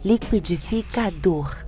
liquidificador.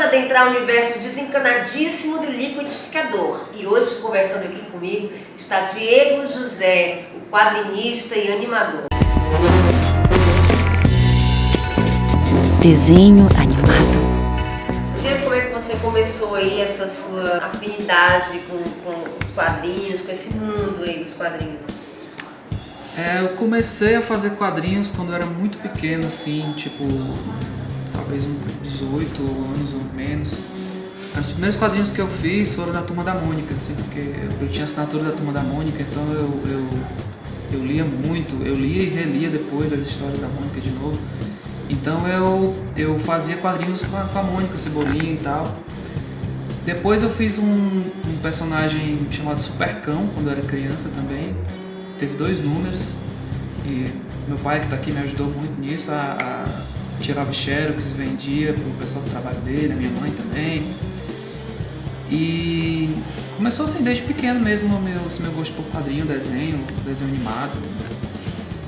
Adentrar o universo desencanadíssimo do liquidificador. E hoje, conversando aqui comigo, está Diego José, o quadrinista e animador. Desenho animado. Diego, como é que você começou aí essa sua afinidade com os quadrinhos, com esse mundo aí dos quadrinhos? Eu comecei a fazer quadrinhos quando eu era muito pequeno, assim, tipo, talvez uns 18 anos ou menos. Os primeiros quadrinhos que eu fiz foram da Turma da Mônica, assim, porque eu tinha assinatura da Turma da Mônica, então eu lia muito, eu lia e relia depois as histórias da Mônica de novo. Então eu fazia quadrinhos com a Mônica, Cebolinha e tal. Depois eu fiz um personagem chamado Supercão, quando eu era criança também. Teve 2 números e meu pai, que está aqui, me ajudou muito nisso, tirava xerox e vendia para o pessoal do trabalho dele, a minha mãe também. E começou assim desde pequeno mesmo esse meu gosto por quadrinho, desenho animado,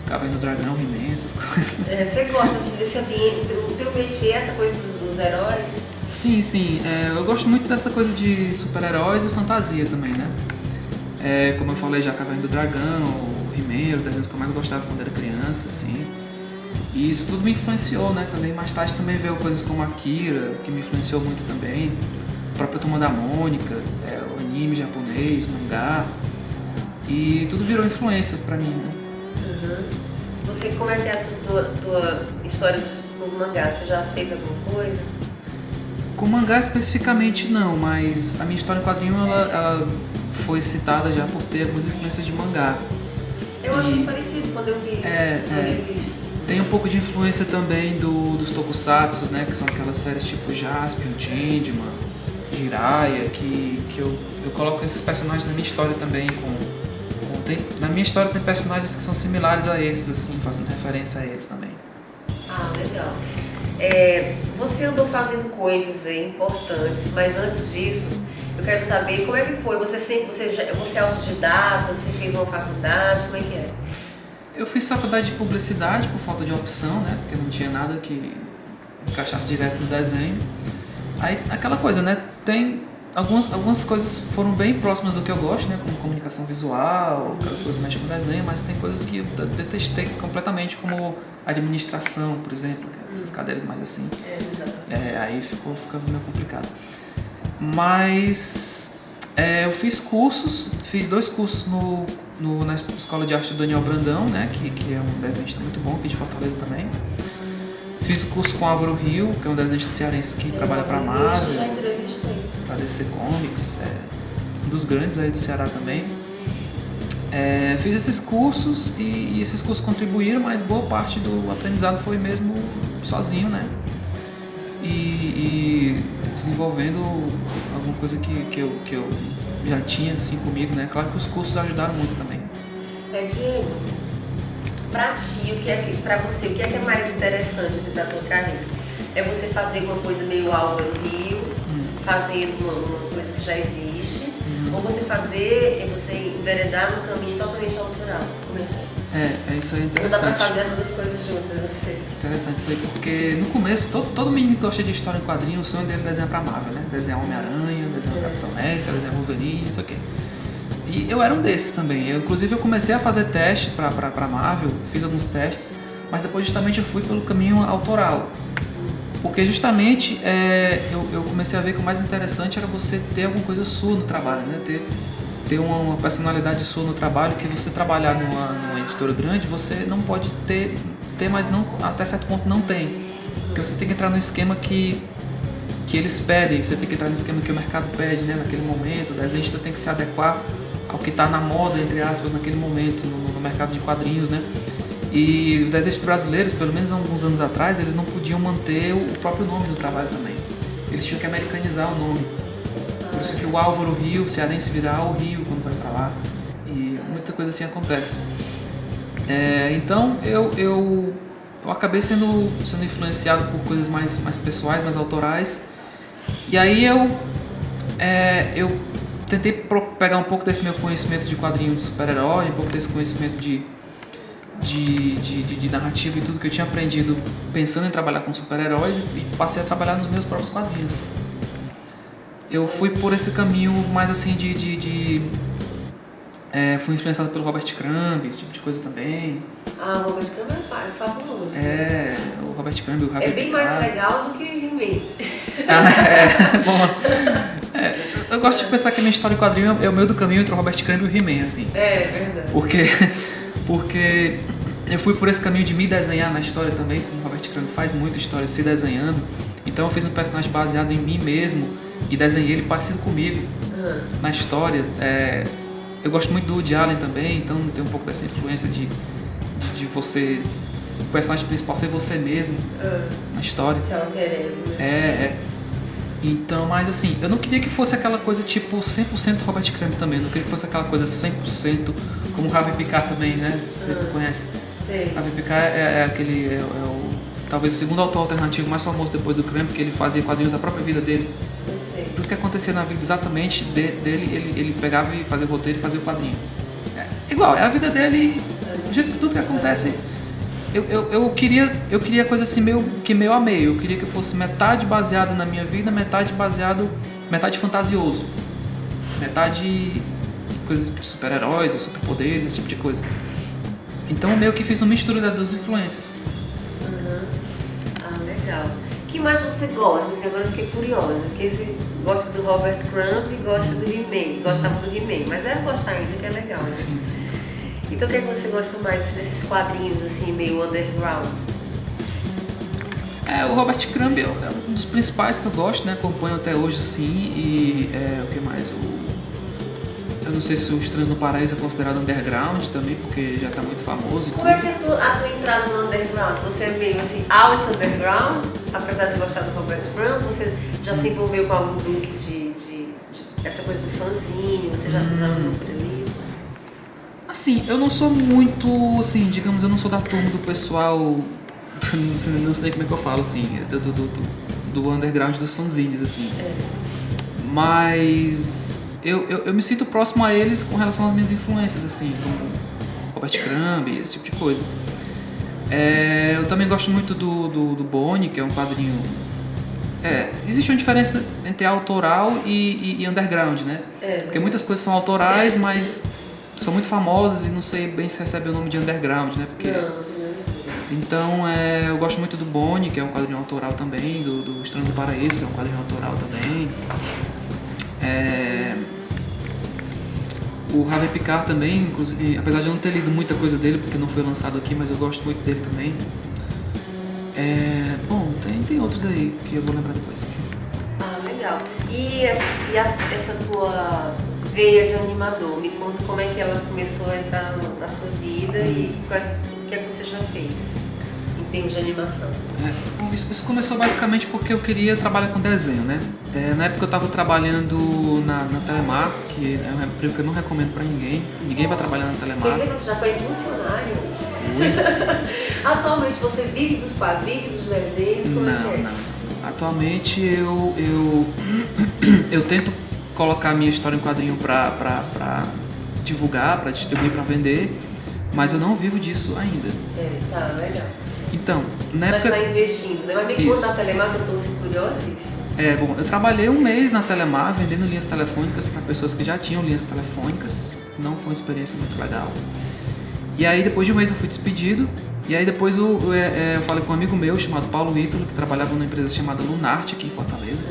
Caverna do Dragão, He-Man, essas coisas. Você gosta assim, desse ambiente, o teu métier, essa coisa dos heróis? Sim, eu gosto muito dessa coisa de super-heróis e fantasia também, né? Como eu falei já, Caverna do Dragão, o He-Man, os desenhos que eu mais gostava quando era criança, assim. E isso tudo me influenciou, né? Também mais tarde também veio coisas como Akira, que me influenciou muito também. A própria Turma da Mônica, o anime japonês, o mangá. E tudo virou influência pra mim, né? Uhum. Você, como é que é essa tua história nos mangás? Você já fez alguma coisa? Com mangá especificamente não, mas a minha história em quadrinho ela foi citada já por ter algumas influências de mangá. Eu achei parecido quando eu vi. Tem um pouco de influência também dos tokusatsu, né, que são aquelas séries tipo Jaspion, Changeman, Jiraiya, que eu coloco esses personagens na minha história também. Na minha história tem personagens que são similares a esses, assim, fazendo referência a eles também. Ah, legal. Você andou fazendo coisas aí importantes, mas antes disso, eu quero saber como é que foi. Você é autodidata, você fez uma faculdade, como é que é? Eu fiz faculdade de publicidade por falta de opção, né? Porque não tinha nada que encaixasse direto no desenho. Aí, aquela coisa, né? Tem algumas coisas foram bem próximas do que eu gosto, né? Como comunicação visual, aquelas coisas que mexem com desenho, mas tem coisas que eu detestei completamente, como administração, por exemplo, essas cadeiras mais assim. Aí ficava meio complicado. Mas eu fiz 2 cursos na Escola de Arte do Daniel Brandão, né, que é um desenhista muito bom aqui de Fortaleza também. Fiz o curso com Álvaro Rio, que é um desenhista cearense que trabalha para a Marvel, para DC Comics, um dos grandes aí do Ceará também. Fiz esses cursos e esses cursos contribuíram, mas boa parte do aprendizado foi mesmo sozinho, né? E desenvolvendo alguma coisa que eu já tinha assim comigo, né? Claro que os cursos ajudaram muito também. Diego, pra ti, pra você, o que é mais interessante assim, da tua carreira? É você fazer uma coisa meio Álvaro Rio, fazer uma coisa que já existe, ou você enveredar no caminho totalmente autoral? Como é que é? Isso aí é Não dá pra interessante. fazer as duas coisas juntas, eu sei. Interessante isso aí, porque no começo, todo menino que gosta de história em quadrinho, o sonho dele é desenhar pra Marvel, né? Desenhar Homem-Aranha, desenhar Capitão América, desenhar Wolverine, isso aqui. E eu era um desses também. Inclusive, eu comecei a fazer teste pra Marvel, fiz alguns testes, mas depois justamente eu fui pelo caminho autoral. Porque justamente eu comecei a ver que o mais interessante era você ter alguma coisa sua no trabalho, né? Ter uma personalidade sua no trabalho, que você trabalhar numa editora grande, você não pode ter, mas não, até certo ponto não tem. Porque você tem que entrar no esquema que eles pedem, você tem que entrar no esquema que o mercado pede, né? Naquele momento, o desenhista tem que se adequar ao que está na moda, entre aspas, naquele momento, no mercado de quadrinhos, né? E os desenhistas brasileiros, pelo menos há alguns anos atrás, eles não podiam manter o próprio nome do trabalho também. Eles tinham que americanizar o nome. Por isso que o Álvaro Rio, o cearense virar o Rio quando vai pra lá. E muita coisa assim acontece. Então eu acabei sendo influenciado por coisas mais pessoais, mais autorais. E aí eu tentei pegar um pouco desse meu conhecimento de quadrinho de super-herói, um pouco desse conhecimento de narrativa e tudo que eu tinha aprendido pensando em trabalhar com super-heróis e passei a trabalhar nos meus próprios quadrinhos. Eu fui por esse caminho mais assim fui influenciado pelo Robert Crumb, esse tipo de coisa também. Ah, o Robert Crumb é fabuloso. O Robert Crumb, o Harvey É bem Picard. mais legal do que He-Man. Eu gosto de pensar que a minha história em quadrinho é o meio do caminho entre o Robert Crumb e o He-Man, assim. É verdade. Porque eu fui por esse caminho de me desenhar na história também, como o Robert Crumb faz muito história se desenhando. Então eu fiz um personagem baseado em mim mesmo e desenhei ele parecido comigo na história. Eu gosto muito do Woody Allen também, então tem um pouco dessa influência de você, o personagem principal ser você mesmo na história. Se ela querendo. Então, mas assim, eu não queria que fosse aquela coisa tipo 100% Robert Crumb também, eu não queria que fosse aquela coisa 100% como o Harvey Picard também, né? Vocês não conhecem? Sei. Harvey Picard talvez o segundo autor alternativo mais famoso depois do Crumb, que ele fazia quadrinhos da própria vida dele. Eu sei. Tudo que acontecia na vida exatamente dele, ele pegava e fazia o roteiro e fazia o quadrinho. Igual, é a vida dele, do jeito que tudo que acontece. Eu queria coisa assim meio a meio. Eu queria que fosse metade baseado na minha vida, metade fantasioso. Metade coisas de super-heróis, superpoderes, esse tipo de coisa. Então meio que fiz uma mistura das duas influências. Ah, legal. O que mais você gosta? Assim, agora eu fiquei curiosa, porque você gosta do Robert Crumb e gosta do He-Man. Gostava do He-Man, mas é gostar ainda que é legal, né? Sim. Então o que é que você gosta mais desses quadrinhos assim, meio underground? O Robert Crumb é um dos principais que eu gosto, né? Acompanho até hoje, sim. E o que mais? Eu não sei se o Estranhos no Paraíso é considerado underground também, porque já está muito famoso e Como é tudo. que é a tua entrada no underground? Você é meio assim, out underground, apesar de gostar do Robert Crumb, você já se envolveu com algum grupo de essa coisa do fanzine, você já andou por ali? Assim, eu não sou muito, assim, digamos, eu não sou da turma do pessoal, não sei nem como é que eu falo, assim, do underground dos fanzines, assim. Mas eu me sinto próximo a eles com relação às minhas influências, assim, como Robert Crumb, esse tipo de coisa. Eu também gosto muito do Bonnie, que é um quadrinho... existe uma diferença entre autoral e underground, né? Porque muitas coisas são autorais, mas são muito famosas e não sei bem se recebe o nome de underground, né? Porque... Então, eu gosto muito do Bonnie, que é um quadrinho autoral também, do Estranhos do Paraíso, que é um quadrinho autoral também. O Harvey Picard também, inclusive, apesar de eu não ter lido muita coisa dele, porque não foi lançado aqui, mas eu gosto muito dele também. Bom, tem outros aí que eu vou lembrar depois. Ah, legal. E essa tua veia de animador, me conta como é que ela começou a entrar na sua vida e o que é que você já fez em termos de animação? Isso começou basicamente porque eu queria trabalhar com desenho, né? Na época eu estava trabalhando na Telemar, que é um emprego que eu não recomendo para ninguém. Ninguém vai trabalhar na Telemar. Quer dizer que você já foi funcionário? Fui. Atualmente você vive dos quadrinhos, vive dos desenhos? Como é que é? Não. Atualmente eu tento colocar a minha história em quadrinho para divulgar, para distribuir, para vender. mas eu não vivo disso ainda. Tá, legal. Então, na Mas época... tá investindo, né? Mas me conta na Telemar que eu tô curiosíssima. Bom, eu trabalhei um mês na Telemar vendendo linhas telefônicas para pessoas que já tinham linhas telefônicas. Não foi uma experiência muito legal. E aí depois de um mês eu fui despedido. E aí depois eu falei com um amigo meu chamado Paulo Ítalo, que trabalhava numa empresa chamada Lunarte aqui em Fortaleza.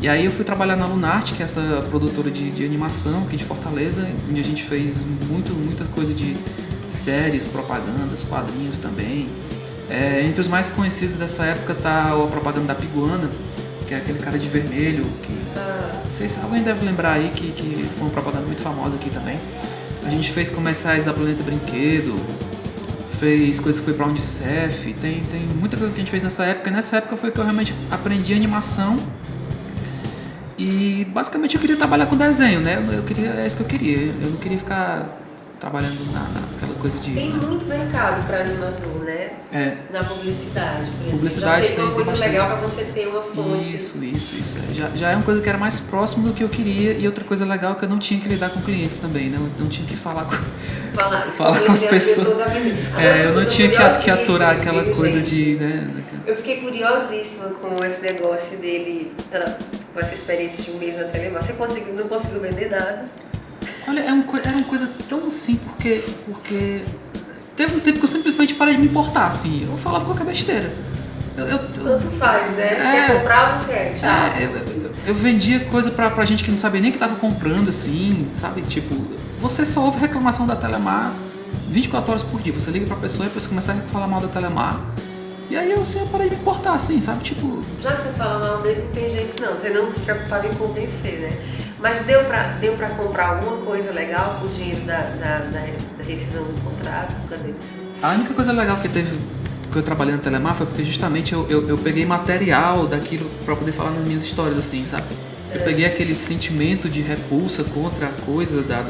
E aí eu fui trabalhar na Lunarte, que é essa produtora de animação aqui de Fortaleza, onde a gente fez muita coisa de séries, propagandas, quadrinhos também. Entre os mais conhecidos dessa época tá a propaganda da Piguana, que é aquele cara de vermelho, que não sei se alguém deve lembrar aí, que foi uma propaganda muito famosa aqui também. A gente fez comerciais da Planeta Brinquedo, fez coisas que foi pra Unicef, tem muita coisa que a gente fez nessa época. E nessa época foi que eu realmente aprendi animação. E basicamente eu queria trabalhar com desenho, né? É isso que eu queria. Eu não queria ficar trabalhando naquela coisa de... Tem muito mercado para animador, né? Na publicidade. Publicidade já tem uma coisa bastante. Legal para você ter uma fonte. Isso. Já é uma coisa que era mais próximo do que eu queria. E outra coisa legal é que eu não tinha que lidar com clientes também, né? Eu não tinha que falar com as pessoas. Eu não tinha que aturar aquela coisa de... Né? Eu fiquei curiosíssima com esse negócio dele, com essa experiência de um mês na Telemar. Você não conseguiu vender nada? Olha, era uma coisa tão assim, porque teve um tempo que eu simplesmente parei de me importar, assim. Eu falava qualquer besteira. Tanto faz, né? Quer comprar ou não quer? Eu vendia coisa pra gente que não sabia nem que tava comprando, assim, sabe? Tipo, você só ouve reclamação da Telemar 24 horas por dia. Você liga pra pessoa e depois começa a falar mal da Telemar. E aí eu parei de me importar, assim, sabe? Tipo... Já que você fala mal mesmo, tem jeito não. Você não se preocupava em convencer, né? Mas deu pra comprar alguma coisa legal com o dinheiro da rescisão do contrato, da demissão? A única coisa legal que teve, que eu trabalhei na Telemar, foi porque justamente eu peguei material daquilo pra poder falar nas minhas histórias, assim, sabe? Eu peguei aquele sentimento de repulsa contra a coisa da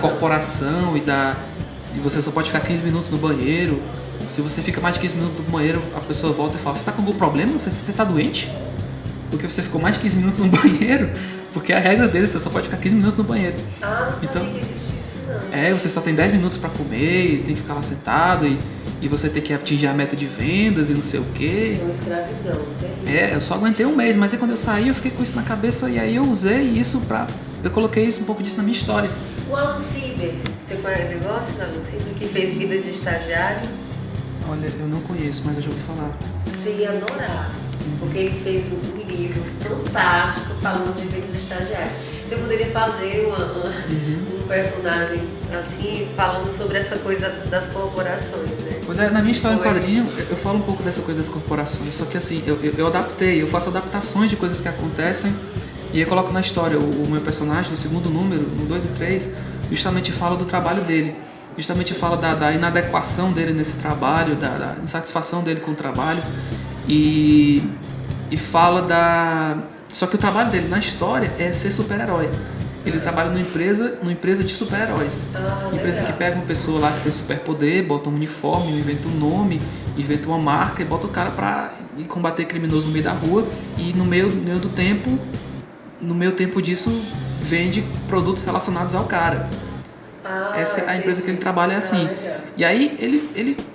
corporação e você só pode ficar 15 minutos no banheiro. Se você fica mais de 15 minutos no banheiro, a pessoa volta e fala: você tá com algum problema? Você tá doente? Porque você ficou mais de 15 minutos no banheiro, porque a regra deles, você só pode ficar 15 minutos no banheiro. Não sabia então, que existia isso não. Você só tem 10 minutos pra comer, e tem que ficar lá sentado, e você tem que atingir a meta de vendas e não sei o quê. É uma escravidão, terrível. Eu só aguentei um mês, mas aí quando eu saí, eu fiquei com isso na cabeça, e aí eu usei isso eu coloquei um pouco disso na minha história. O Alan Sieber, você conhece o negócio do Alan Sieber, que fez Vida de Estagiário? Olha, eu não conheço, mas eu já ouvi falar. Você ia adorar, porque ele fez um livro fantástico falando de vida de estagiário. Você poderia fazer um personagem assim, falando sobre essa coisa das corporações, né? Pois na minha história em quadrinho, eu falo um pouco dessa coisa das corporações, só que assim, eu adaptei, eu faço adaptações de coisas que acontecem e eu coloco na história. O meu personagem, no segundo número, no 2 e 3, justamente fala do trabalho dele. Justamente fala da inadequação dele nesse trabalho, da insatisfação dele com o trabalho e fala Só que o trabalho dele na história é ser super-herói. Ele trabalha numa empresa de super-heróis. Empresa que pega uma pessoa lá que tem superpoder, bota um uniforme, inventa um nome, inventa uma marca e bota o cara pra ir combater criminoso no meio da rua e no meio tempo disso vende produtos relacionados ao cara. Essa é a empresa que ele trabalha, é assim. E aí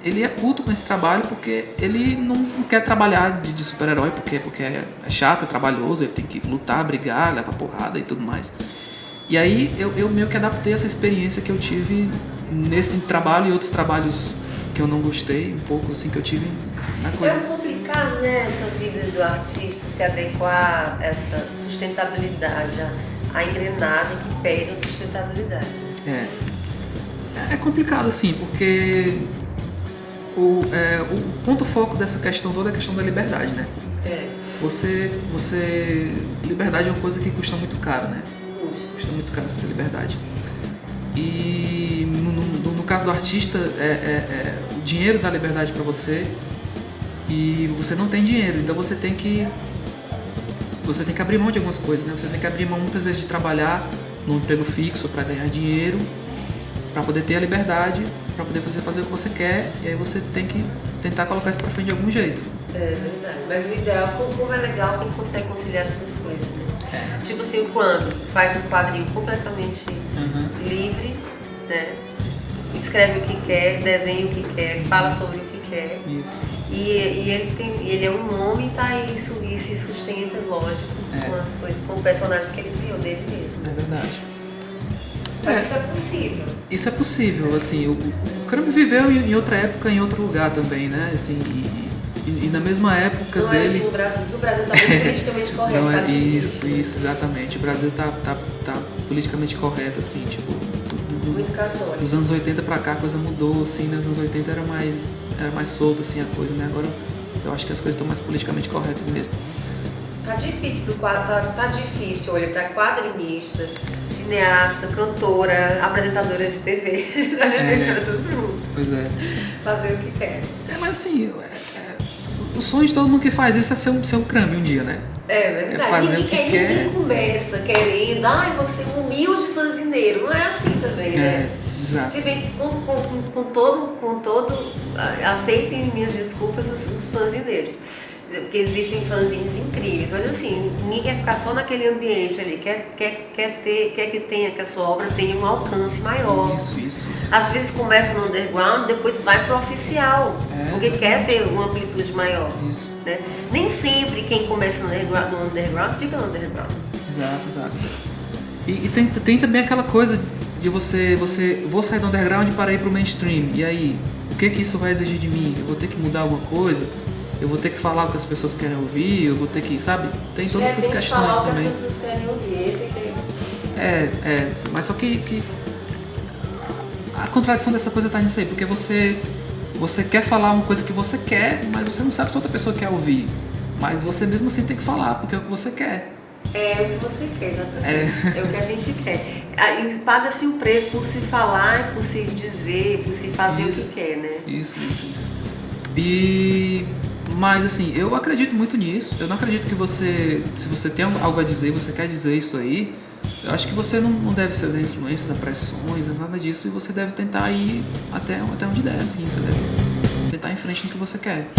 ele é puto com esse trabalho porque ele não quer trabalhar de super-herói porque é chato, é trabalhoso, ele tem que lutar, brigar, levar porrada e tudo mais. E aí eu meio que adaptei essa experiência que eu tive nesse trabalho e outros trabalhos que eu não gostei, um pouco assim, que eu tive na coisa. É complicado, né, essa vida do artista se adequar a essa sustentabilidade, a engrenagem que pede a sustentabilidade. É complicado assim, porque o ponto foco dessa questão toda é a questão da liberdade, né? Liberdade é uma coisa que custa muito caro, né? Custa muito caro você ter liberdade. E no caso do artista, o dinheiro dá liberdade para você e você não tem dinheiro, então você tem que abrir mão de algumas coisas, né? Você tem que abrir mão muitas vezes de trabalhar num emprego fixo para ganhar dinheiro, para poder ter a liberdade, para poder fazer o que você quer, e aí você tem que tentar colocar isso para frente de algum jeito. É verdade, mas o ideal, como é legal quem consegue conciliar as duas coisas, né? Tipo assim, quando faz um quadrinho completamente livre né? Escreve o que quer, desenha o que quer, fala sobre o que quer. Isso. E ele é um nome e tá isso e se sustenta, lógico, com o personagem que ele criou dele mesmo. É verdade. Mas isso é possível. Isso é possível, assim, o Crumb viveu em outra época, em outro lugar também, né? Assim, e na mesma época não dele... No Brasil tá muito politicamente correto. Não, tá isso, exatamente. O Brasil tá politicamente correto, assim, tipo... Muito católico. Dos anos 80 pra cá a coisa mudou, assim, né? Nos anos 80 era mais solta, assim, a coisa, né? Agora eu acho que as coisas estão mais politicamente corretas mesmo. Tá difícil tá difícil, olha, pra quadrinista, cineasta, cantora, apresentadora de TV. A gente pra todo mundo. Pois é. Fazer o que quer. Mas assim, o sonho de todo mundo que faz isso é ser um Crumb um dia, né? É verdade. É fazer o que quer. Ninguém começa querendo, vou ser um humilde fanzineiro. Não é assim também, né? Exato. Se bem com todo, aceitem minhas desculpas os fanzineiros. Porque existem fanzines incríveis, mas assim, ninguém quer ficar só naquele ambiente ali, quer que a sua obra tenha um alcance maior. Isso. Às vezes começa no underground, depois vai pro oficial, porque quer ter uma amplitude maior. Isso. Né? Nem sempre quem começa no underground fica no underground. Exato. E tem também aquela coisa de vou sair do underground para ir pro mainstream, e aí, o que isso vai exigir de mim? Eu vou ter que mudar alguma coisa? Eu vou ter que falar o que as pessoas querem ouvir, eu vou ter que, sabe? Tem todas essas questões falar também. O que as pessoas querem ouvir, esse é mas só que a contradição dessa coisa tá nisso aí, porque você quer falar uma coisa que você quer, mas você não sabe se outra pessoa quer ouvir. Mas você mesmo assim tem que falar, porque é o que você quer. É o que você quer, exatamente. É o que a gente quer. E paga-se um preço por se falar, por se dizer, por se fazer o que quer, né? Isso. Mas assim, eu acredito muito nisso. Eu não acredito que se você tem algo a dizer, você quer dizer isso aí, eu acho que você não deve ceder a influências, a pressões, nada disso, e você deve tentar ir até onde der, assim. Você deve tentar ir em frente no que você quer.